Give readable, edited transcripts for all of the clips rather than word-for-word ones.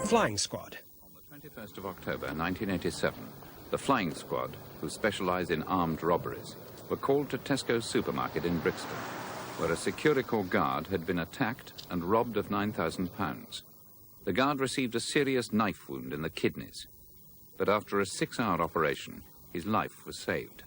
Flying Squad. On the 21st of October 1987, the Flying Squad, who specialise in armed robberies, were called to Tesco's supermarket in Brixton, where a Securicor guard had been attacked and robbed of £9,000. The guard received a serious knife wound in the kidneys, but after a 6-hour operation, his life was saved.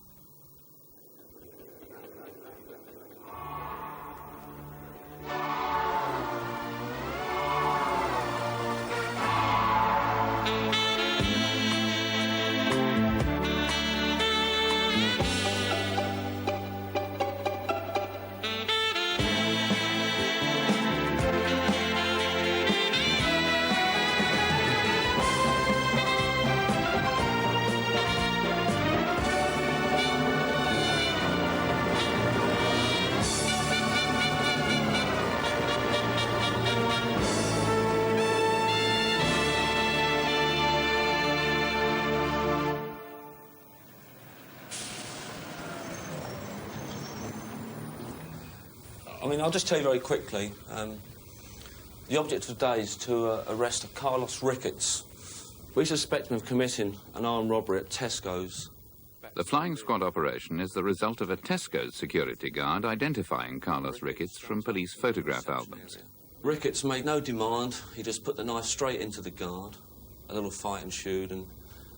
I'll just tell you very quickly. The object of today is to arrest Carlos Ricketts. We suspect him of committing an armed robbery at Tesco's. The Flying Squad operation is the result of a Tesco's security guard identifying Carlos Ricketts from police photograph albums. Ricketts made no demand. He just put the knife straight into the guard. A little fight ensued, and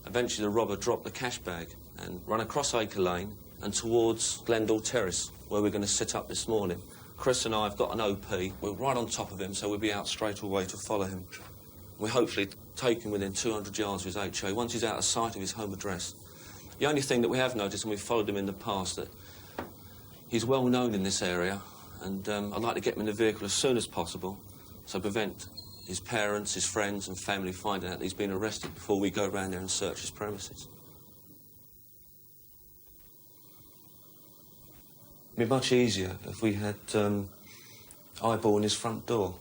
eventually the robber dropped the cash bag and ran across Acre Lane and towards Glendale Terrace, where we're going to sit up this morning. Chris and I have got an OP. We're right on top of him, so we'll be out straight away to follow him. We'll hopefully take him within 200 yards of his HO, once he's out of sight of his home address. The only thing that we have noticed, and we've followed him in the past, that he's well known in this area, and I'd like to get him in the vehicle as soon as possible, so prevent his parents, his friends and family finding out that he's been arrested before we go around there and search his premises. It'd be much easier if we had eyeball in his front door.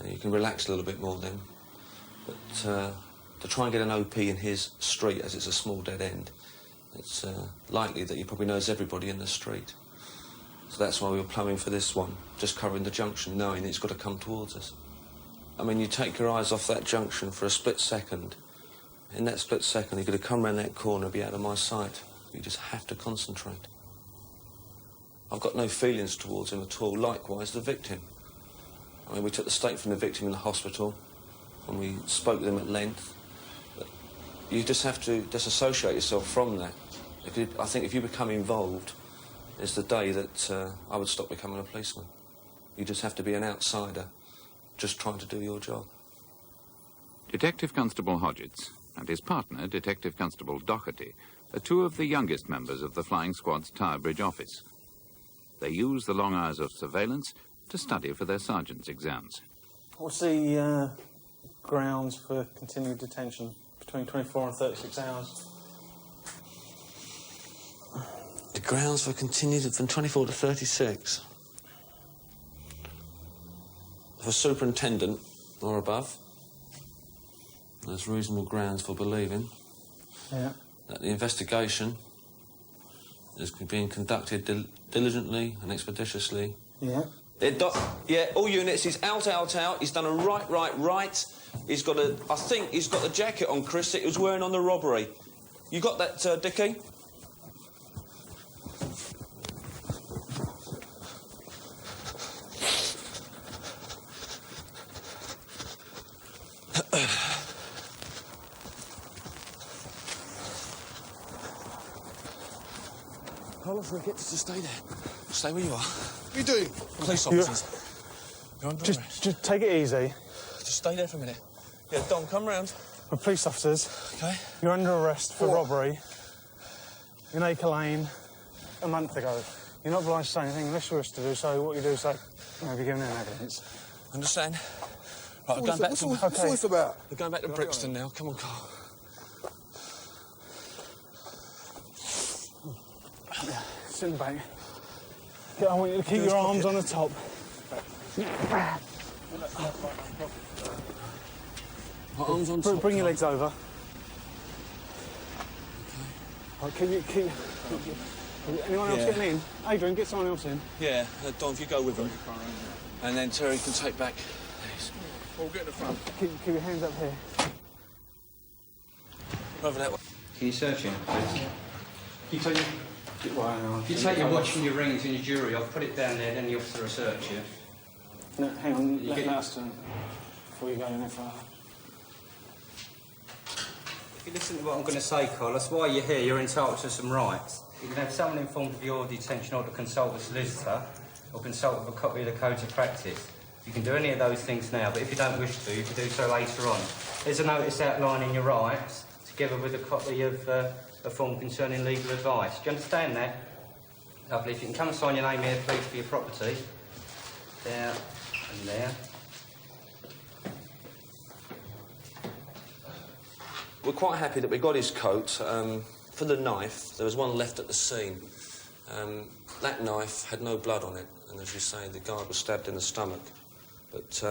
You can relax a little bit more then. But to try and get an OP in his street, as it's a small dead end, it's likely that he probably knows everybody in the street. So that's why we were plumbing for this one, just covering the junction, knowing that he's got to come towards us. You take your eyes off that junction for a split second. In that split second, you're going to come round that corner and be out of my sight. You just have to concentrate. I've got no feelings towards him at all, likewise the victim. We took the statement from the victim in the hospital and we spoke with him at length. But you just have to disassociate yourself from that. I think if you become involved, it's the day that I would stop becoming a policeman. You just have to be an outsider, just trying to do your job. Detective Constable Hodgetts and his partner, Detective Constable Doherty, are two of the youngest members of the Flying Squad's Tower Bridge office. They use the long hours of surveillance to study for their sergeant's exams. What's the grounds for continued detention between 24 and 36 hours? The grounds for continued from 24 to 36? For superintendent or above, there's reasonable grounds for believing that the investigation is being conducted diligently and expeditiously. All units, he's out. He's done a right. He's got I think he's got the jacket on, Chris, that he was wearing on the robbery. You got that, Dickie? Carlos Ricketts, just stay there. Stay where you are. What are you doing? Police officers. You're under arrest. Just take it easy. Just stay there for a minute. Yeah, Dom, come round. We're police officers. OK. You're under arrest for robbery in Acre Lane a month ago. You're not obliged to say anything unless you wish to do so. What you do is say, maybe give them evidence. Understand? Right, we're going back to... What's all this about? We're going back to Brixton now. Come on, Carl. Yeah, sit in the back. I want you to keep your arms on the top. Arms on top. Bring your legs over. Okay. Keep. Anyone else getting in? Adrian, get someone else in. Yeah, Don, if you go with them. And then Terry can take back these. Paul, get in the front. Keep your hands up here. Over that way. Can you search him, please? You take You take your watch and your rings and your jewellery off, put it down there, then the officer will search you. No, hang on, You let get- us turn before you go any further. If you listen to what I'm going to say, Carlos, while you're here, you're entitled to some rights. You can have someone informed of your detention or to consult a solicitor or consult with a copy of the Codes of Practice. You can do any of those things now, but if you don't wish to, you can do so later on. There's a notice outlining your rights, together with a copy of a form concerning legal advice. Do you understand that? Lovely. If you can come and sign your name here, please, for your property. There and there. We're quite happy that we got his coat. For the knife, there was one left at the scene. That knife had no blood on it, and as you say, the guard was stabbed in the stomach. But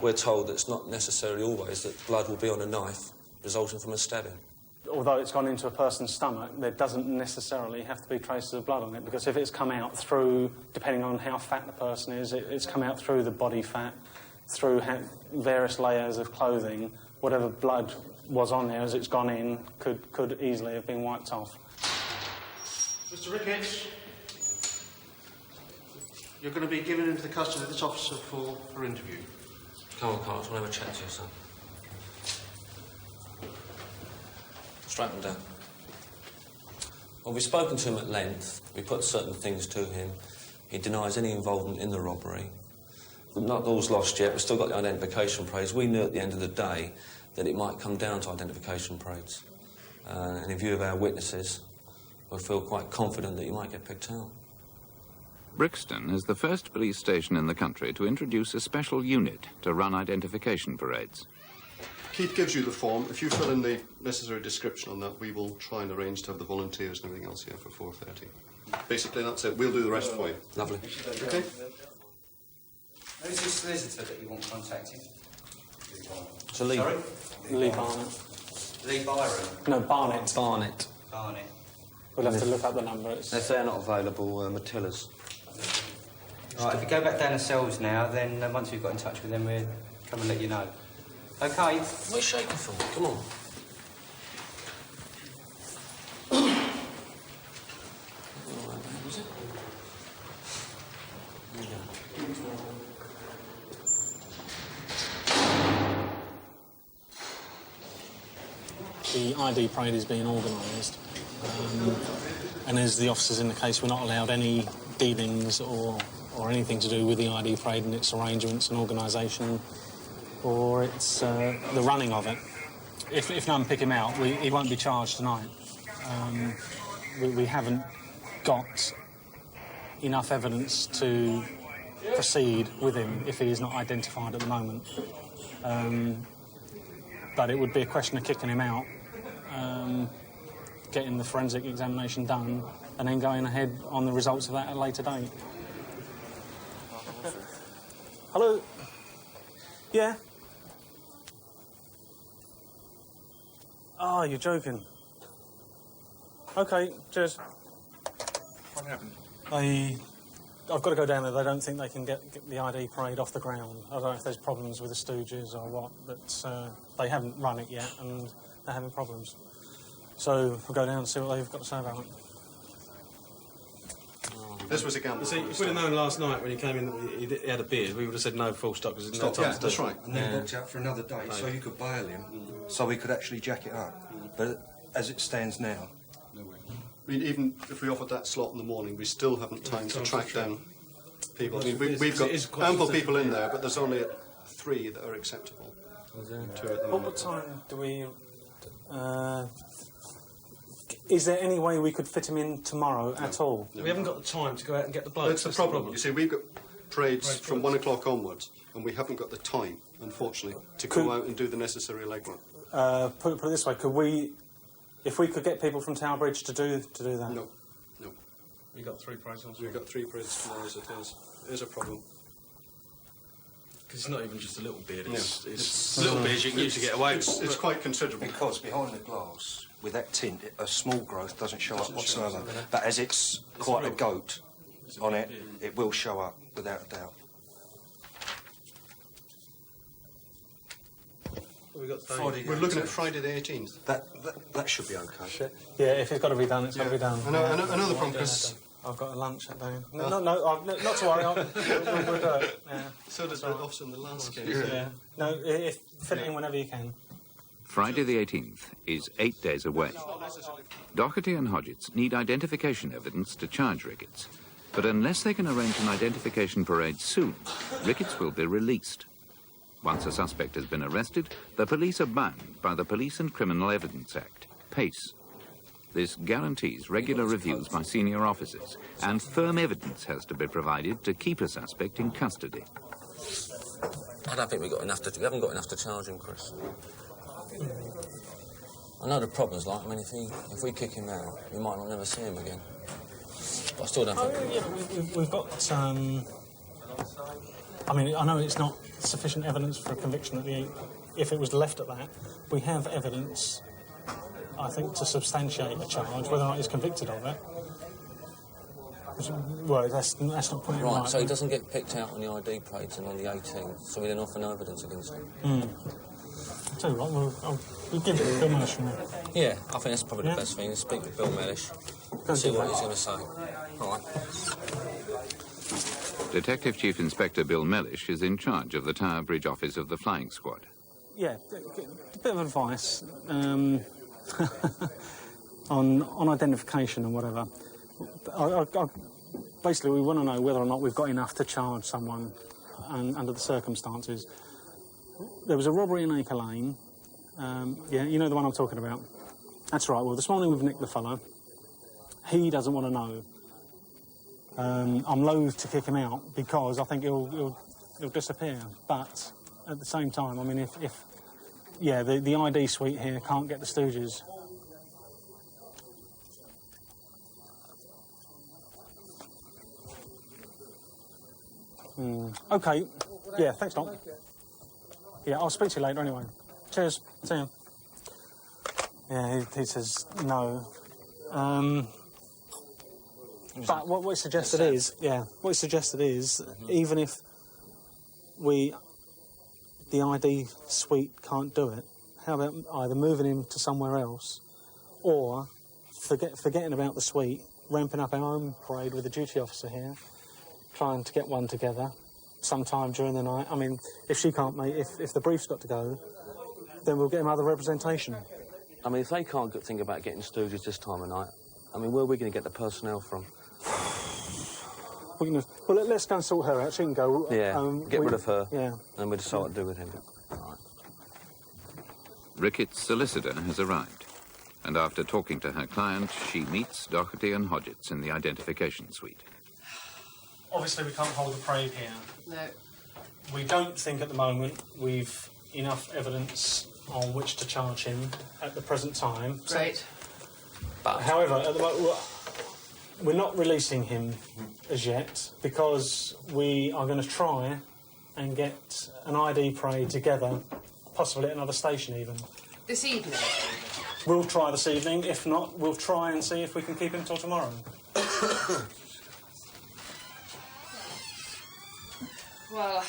we're told that it's not necessarily always that blood will be on a knife resulting from a stabbing. Although it's gone into a person's stomach, there doesn't necessarily have to be traces of blood on it, because if it's come out through, depending on how fat the person is, it's come out through the body fat, through various layers of clothing. Whatever blood was on there as it's gone in could easily have been wiped off. Mr. Ricketts, you're going to be given into the custody of this officer for interview. Come on, Carlos, we'll have a chat to you, son. Straight them down. Well, we've spoken to him at length. We put certain things to him. He denies any involvement in the robbery. But not all's lost yet. We've still got the identification parades. We knew at the end of the day that it might come down to identification parades. And in view of our witnesses, we feel quite confident that he might get picked out. Brixton is the first police station in the country to introduce a special unit to run identification parades. Keith gives you the form. If you fill in the necessary description on that, we will try and arrange to have the volunteers and everything else here for 4:30. Basically, that's it. We'll do the rest for you. Lovely. Okay? Who's the solicitor that you want contacting? So Lee. Sorry? Lee Barnett. Lee Byron. No, Barnett. Barnett. Barney. We'll have to look up the number. If they're not available, Matilla's. Right, if you go back down the cells now, then once we've got in touch with them, we'll come and let you know. Okay. What are you shaking for? Come on. The ID parade is being organised, and as the officers in the case, we're not allowed any dealings or anything to do with the ID parade and its arrangements and organisation, or its the running of it. If none pick him out, he won't be charged tonight. We haven't got enough evidence to proceed with him if he is not identified at the moment. But it would be a question of kicking him out, getting the forensic examination done, and then going ahead on the results of that at a later date. Hello? Yeah? Oh, you're joking. OK, cheers. What happened? I've got to go down there. They don't think they can get the ID parade off the ground. I don't know if there's problems with the Stooges or what, but they haven't run it yet and they're having problems. So we'll go down and see what they've got to say about it. This was a gamble. See, if we'd have known last night when he came in that he had a beard, we would have said no, full stop, because there's no time to do That's it. right. And then booked out for another day, so you could bail him, so we could actually jack it up. But as it stands now, I mean, even if we offered that slot in the morning, we still haven't time to track down people. I mean, we've it is got quite ample specific. people in there, but there's only 3 that are acceptable. 2 at the moment. What time do we... is there any way we could fit him in tomorrow at all? We haven't got the time to go out and get the blokes. That's the problem. You see, we've got parades from 1 o'clock onwards, and we haven't got the time, unfortunately, to go out and do the necessary legwork. Put it this way, could we... If we could get people from Tower Bridge to do that? No. We've got 3 parades on. We've got 3 parades tomorrow as it is. It is a problem. Because it's not even just a little beard, No. it's little beards you can usually get away with. It's quite considerable. because behind the glass, with that tint, a small growth doesn't show up whatsoever. But as it's quite a goat on it, it will show up, without a doubt. We got Friday. We're looking at Friday the 18th. That should be okay. Yeah, if it's got to be done, it's got to be done. I know the problem, because I've got a lunch at day. No, not to worry. We'll do it. Yeah. so does the officer in the last case. Yeah. No, if fit it in whenever you can. Friday the 18th is 8 days away. Doherty and Hodgetts need identification evidence to charge Ricketts. But unless they can arrange an identification parade soon, Ricketts will be released. Once a suspect has been arrested, the police are bound by the Police and Criminal Evidence Act, PACE. This guarantees regular reviews by senior officers, and firm evidence has to be provided to keep a suspect in custody. I don't think we haven't got enough to charge him, Chris. I know the problem's like, I mean, if we kick him out, we might not never see him again. But I still don't think... Yeah, we've got... I mean, I know it's not sufficient evidence for a conviction if it was left at that. We have evidence, I think, to substantiate a charge, whether or not he's convicted of it. Well, that's not putting it right. Right, so he doesn't get picked out on the ID parades and on the 18th, so we then offer no evidence against him. I'll tell you what, we'll give it a Bill Mellish. Yeah, I think that's probably the best thing. Speak with Bill Mellish, see what he's going to say. All right. Detective Chief Inspector Bill Mellish is in charge of the Tower Bridge office of the flying squad. Yeah, a bit of advice on identification and whatever. Basically, we want to know whether or not we've got enough to charge someone under the circumstances. There was a robbery in Acre Lane. Yeah, you know the one I'm talking about. That's right. Well, this morning we've nicked the fellow. He doesn't want to know. I'm loath to kick him out because I think he'll disappear. But at the same time, I mean, if the ID suite here can't get the Stooges. Okay. Yeah, thanks, Don. Yeah, I'll speak to you later anyway. Cheers. See you. Yeah, he says no. But what he suggested is, even if the ID suite can't do it, how about either moving him to somewhere else, or forgetting about the suite, ramping up our own parade with a duty officer here, trying to get one together sometime during the night. I mean, if she can't make, if the brief's got to go, then we'll get him other representation. I mean, if they can't think about getting Stooges this time of night, I mean, where are we going to get the personnel from? Well, let's go and sort her out. She can go. Yeah, get rid of her. Yeah. And we'll decide what to do with him. Right. Ricketts' solicitor has arrived, and after talking to her client, she meets Doherty and Hodgetts in the identification suite. Obviously, we can't hold a parade here. No. We don't think at the moment we've enough evidence on which to charge him at the present time. Right. But however, at the moment, we're not releasing him as yet because we are going to try and get an ID parade together, possibly at another station even. This evening? We'll try this evening. If not, we'll try and see if we can keep him till tomorrow. Well...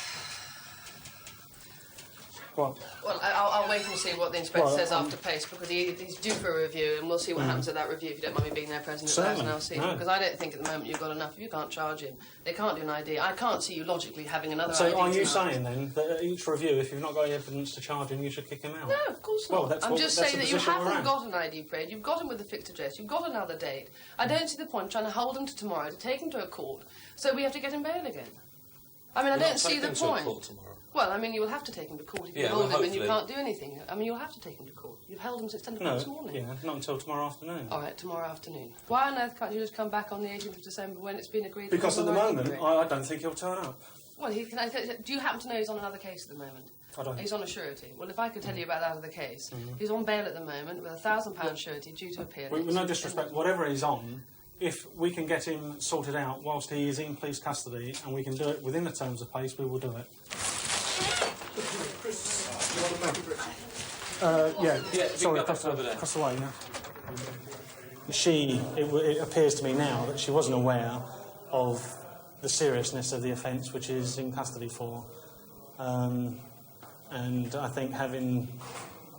What? Well, I'll wait and see what the inspector says after PACE, because he's due for a review, and we'll see what happens at that review, if you don't mind me being there present at that, and I'll see. No. Because I don't think at the moment you've got enough. If you can't charge him, they can't do an ID. I can't see you logically having another ID. So are you tonight. saying, then, that at each review, if you've not got any evidence to charge him, you should kick him out? No, of course Well, not. I'm just that's saying the that you position we're haven't in. got an ID parade, you've got him with a fixed address, you've got another date. I don't see the point trying to hold him to tomorrow, to take him to a court, so we have to get him bail again. I mean, I don't see the point. Well, I mean, you will have to take him to court if you hold him and you can't do anything. I mean, you'll have to take him to court. You've held him since 10 o'clock this morning. Yeah, not until tomorrow afternoon. All right, tomorrow afternoon. Why on earth can't you just come back on the 18th of December when it's been agreed? Because at the moment, I don't think he'll turn up. Well, do you happen to know he's on another case at the moment? I don't. He's on a surety. Well, if I could tell you about that other case, he's on bail at the moment with a £1,000 surety due to appear. With no disrespect, whatever he's on, if we can get him sorted out whilst he is in police custody and we can do it within the terms of PACE, we will do it. Sorry, across the way, yeah. It appears to me now that she wasn't aware of the seriousness of the offence which is in custody for. And I think having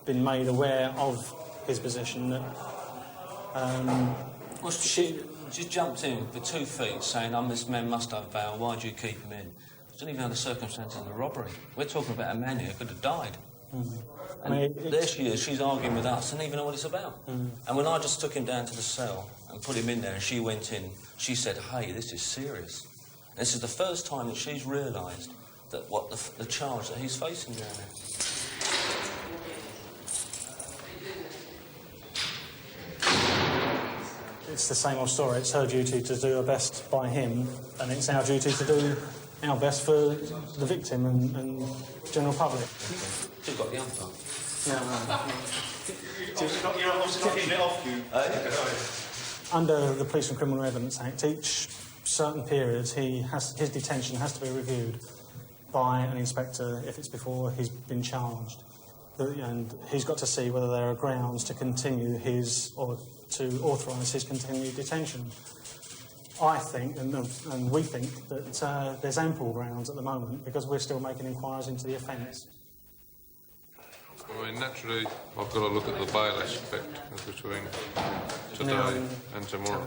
been made aware of his position, that Well, she jumped in with 2 feet saying, this man must have bail, why do you keep him in? She didn't even know the circumstances of the robbery. We're talking about a man here who could have died. And I mean, there she is, she's arguing with us, and even know what it's about. And when I just took him down to the cell and put him in there and she went in, she said, hey, this is serious. This is the first time that she's realised that what the charge that he's facing down there. it's the same old story. It's her duty to do her best by him, and it's our duty to do our best for the victim and general public. She's got the umpire. Under the Police and Criminal Evidence Act, each certain period, his detention has to be reviewed by an inspector if it's before he's been charged. And he's got to see whether there are grounds to continue or to authorise his continued detention. I think, and we think, that there's ample grounds at the moment because we're still making inquiries into the offence. I mean, naturally, I've got to look at the bail aspect between today and tomorrow.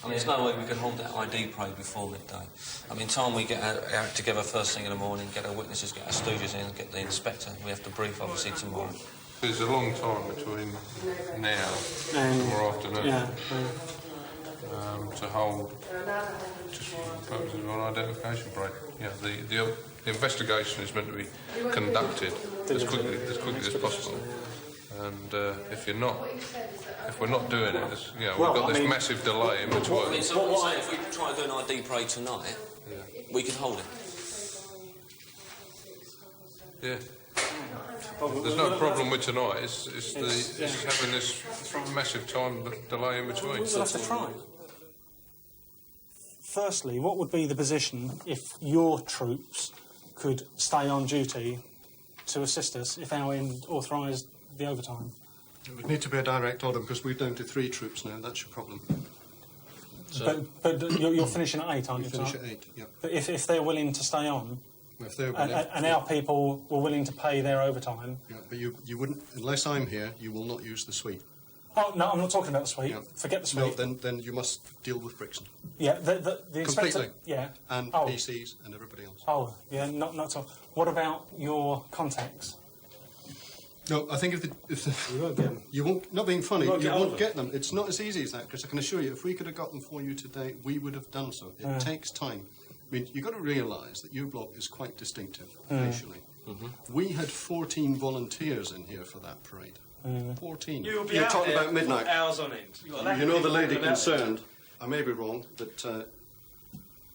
I mean, there's no way we can hold that ID parade before midday. I mean, time we get out together first thing in the morning, get our witnesses, get our stooges in, get the inspector, we have to brief, obviously, tomorrow. There's a long time between now and tomorrow afternoon to hold, just for the purposes of an identification parade. Yeah, the investigation is meant to be conducted as quickly as possible. And if we're not doing it, we've got this massive delay in between. So what I'm saying, if we try and do an ID parade tonight, we can hold it. Yeah. There's no problem with tonight. It's having this massive time delay in between. We'll have to try. Firstly, what would be the position if your troops could stay on duty to assist us if our end authorised the overtime? It would need to be a direct order because we're down to 3 troops now. That's your problem. So but you're finishing at 8, aren't you? We finish at 8, yeah. But if they're willing to stay on, Well, if they're and our people were willing to pay their overtime... Yeah, but you wouldn't, unless I'm here, you will not use the suite. Oh, no, I'm not talking about the suite. Yeah. Forget the suite. No, then you must deal with Brixton. Yeah, the inspector... Completely. Yeah. And PCs and everybody else. Oh, yeah, not at all. What about your contacts? No, I think if You won't get them. you won't, not being funny, You you won't won't get them. It's not as easy as that, because I can assure you, if we could have got them for you today, we would have done so. It takes time. I mean, you've got to realise that U-Block is quite distinctive, racially. We had 14 volunteers in here for that parade. 14. You'll be You're out talking there about midnight. hours on end. You know the lady concerned, I may be wrong, but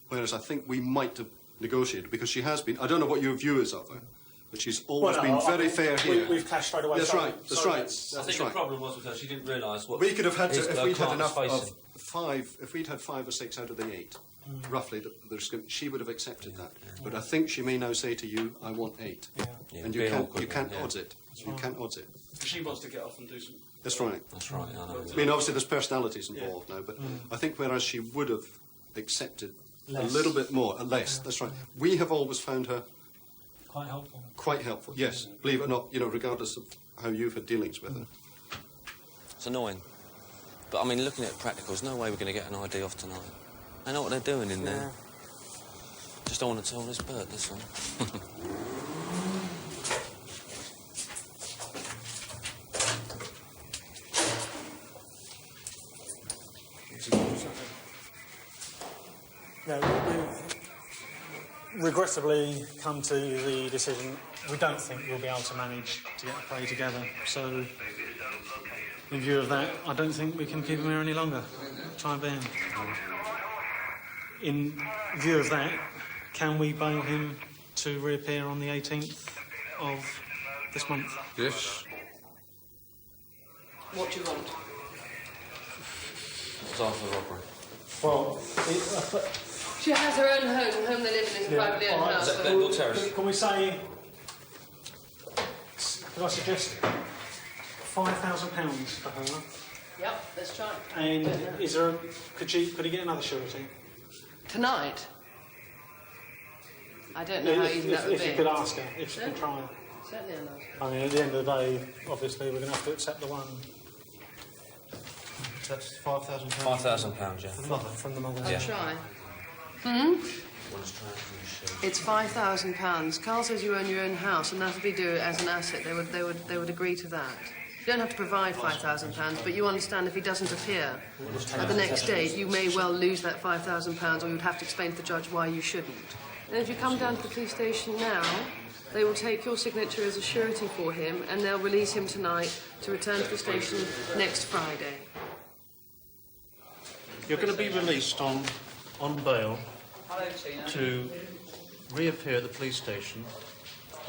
whereas I think we might have negotiated, because she has been, I don't know what your view is of her, but she's always been very fair here. We've clashed straight away. That's right, that's right. I think the problem was with her, she didn't realise what... We could have had to, if we'd had enough facing. of 5, if we'd had 5 or 6 out of the 8, roughly, she would have accepted that. But I think she may now say to you, I want 8. Yeah, And being you awkward, can't yeah. odds it. You can't odds it. She wants to get off and do some... That's right. That's right, I know. I mean, obviously there's personalities involved now, but I think whereas she would have accepted a Less. little bit more, less, that's right. We have always found her Quite helpful. quite helpful, yes. Believe it or not, regardless of how you've had dealings with her. It's annoying. But, I mean, looking at practical, there's no way we're going to get an ID off tonight. They know what they're doing in there. Just don't want to tell this bird, this one. We've regrettably come to the decision we don't think we'll be able to manage to get the parade together. So, in view of that, I don't think we can keep him here any longer. Time being. In view of that, can we bail him to reappear on the 18th of this month? Yes. What do you want? It's after the robbery. Well, She has her own home they live in a privately owned house. Is that Bengal Terrace? can we say... Could I suggest £5,000 for her? Yep, let's try. And is there? Could he get another surety? Tonight? I don't know how easy that would be. If you could ask her, if she could try. Certainly I'll ask her. I mean, at the end of the day, obviously, we're going to have to accept the one That's £5,000. £5,000, yeah. from the mother. I'll try. It's £5,000. Carl says you own your own house, and that would be due as an asset. They would agree to that. You don't have to provide £5,000, but you understand if he doesn't appear at the next date, you may well lose that £5,000, or you'd have to explain to the judge why you shouldn't. And if you come down to the police station now, they will take your signature as a surety for him, and they'll release him tonight to return to the station next Friday. You're going to be released on bail to reappear at the police station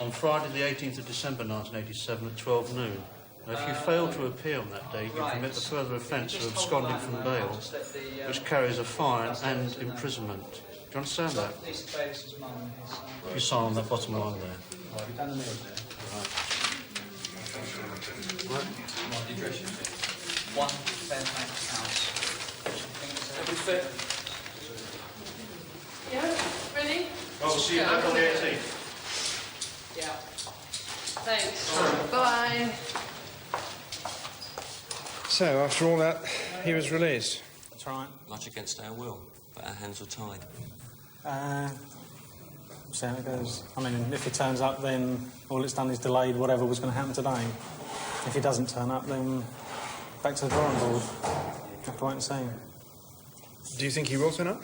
on Friday the 18th of December 1987 at 12 noon. Now, if you fail to appear on that date, you commit the further offence of absconding from bail, which carries a fine and imprisonment. Do you understand that? You sign on that bottom line there. One Fairfax House. Yeah, really? I'll see you back on the 18th. Yeah. Thanks. Bye. So, after all that, he was released. That's right. Much against our will, but our hands were tied. See how it goes. I mean, if he turns up, then all it's done is delayed whatever was going to happen today. If he doesn't turn up, then back to the drawing board. Have to wait and see. Do you think he will turn up?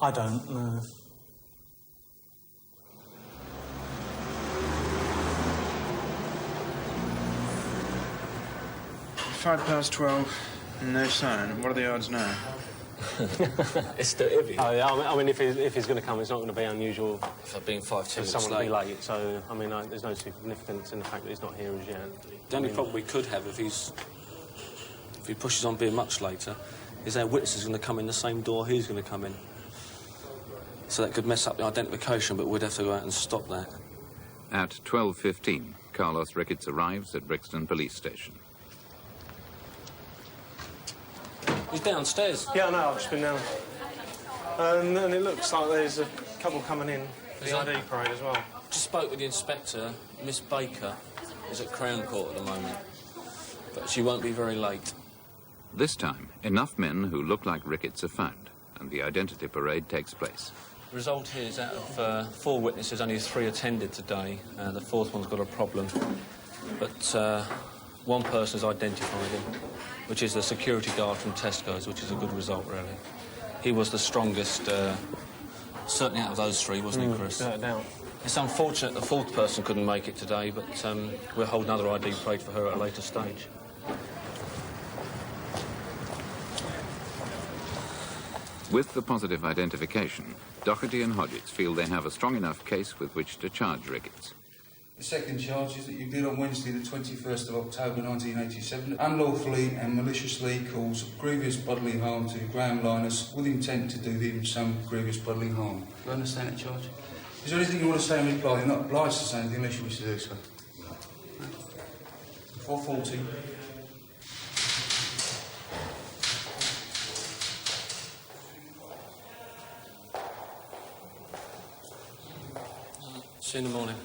I don't, no. £12, no sign. What are the odds now? It's still iffy. Oh, yeah, I mean, if he's going to come, it's not going to be unusual For being 5 for 2 someone to be late. So, I mean, there's no significance in the fact that he's not here as yet. The only problem we could have if he pushes on being much later is our witness is going to come in the same door he's going to come in. So that could mess up the identification, but we'd have to go out and stop that. At 12:15, Carlos Ricketts arrives at Brixton Police Station. He's downstairs. Yeah, I know, I've just been down. And it looks like there's a couple coming in for the ID parade as well. Just spoke with the inspector. Miss Baker is at Crown Court at the moment, but she won't be very late. This time, enough men who look like Ricketts are found, and the identity parade takes place. The result here is out of 4 witnesses, only 3 attended today. The 4th one's got a problem. But one person's identified him, which is the security guard from Tesco's, which is a good result, really. He was the strongest, certainly out of those 3, wasn't he, Chris? Without a doubt. It's unfortunate the 4th person couldn't make it today, but we'll hold another ID parade for her at a later stage. With the positive identification, Doherty and Hodgetts feel they have a strong enough case with which to charge Ricketts. The second charge is that you did on Wednesday the 21st of October 1987 unlawfully and maliciously cause grievous bodily harm to Graham Linus with intent to do him some grievous bodily harm. Do you understand that charge? Is there anything you want to say in reply? You're not obliged to say anything unless you wish to do so. 440. See you in the morning.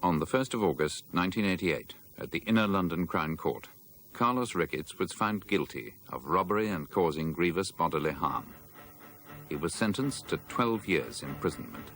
On the 1st of August 1988, at the Inner London Crown Court, Carlos Ricketts was found guilty of robbery and causing grievous bodily harm. He was sentenced to 12 years imprisonment.